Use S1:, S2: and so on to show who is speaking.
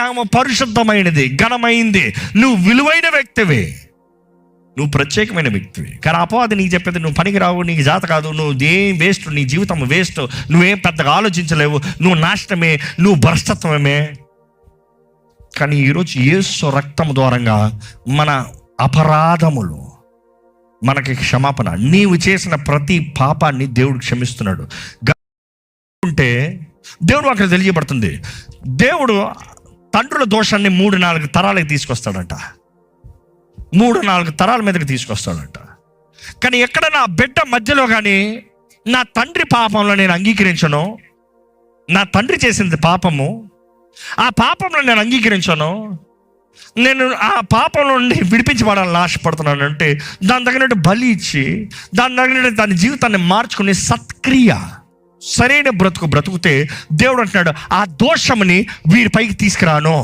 S1: ఆమె పరిశుద్ధమైనది, ఘనమైంది, నువ్వు విలువైన వ్యక్తివి, నువ్వు ప్రత్యేకమైన వ్యక్తివి. కానీ అపవాది నీకు చెప్పేది నువ్వు పనికిరావు, నీకు జాత కాదు, నువ్వు ఏం వేస్ట్, నీ జీవితం వేస్ట్, నువ్వేం పెద్దగా ఆలోచించలేవు, నువ్వు నాశనమే, నువ్వు భ్రష్టత్వమే. కానీ ఈరోజు యేసు రక్తం ద్వారంగా మన అపరాధములు, మనకి క్షమాపణ, నీవు చేసిన ప్రతి పాపాన్ని దేవుడు క్షమిస్తున్నాడు. ఉంటే దేవుడు అక్కడ తెలియబడుతుంది, దేవుడు తండ్రుల దోషాన్ని 3-4 తరాలకు తీసుకొస్తాడంట, 3-4 తరాల మీదకి తీసుకొస్తాడంట. కానీ ఎక్కడ నా బిడ్డ మధ్యలో కానీ నా తండ్రి పాపంలో నేను అంగీకరించను, నా తండ్రి చేసింది పాపము, ఆ పాపంలో నేను అంగీకరించాను, నేను ఆ పాపంలో నుండి విడిపించబడాలని ఆశపడుతున్నాను అంటే దాని తగినట్టు బలి ఇచ్చి దాని తగినట్టు దాని జీవితాన్ని మార్చుకునే సత్క్రియ, సరైన బ్రతుకుతే దేవుడు అంటున్నాడు, ఆ దోషముని వీరిపైకి తీసుకురాను.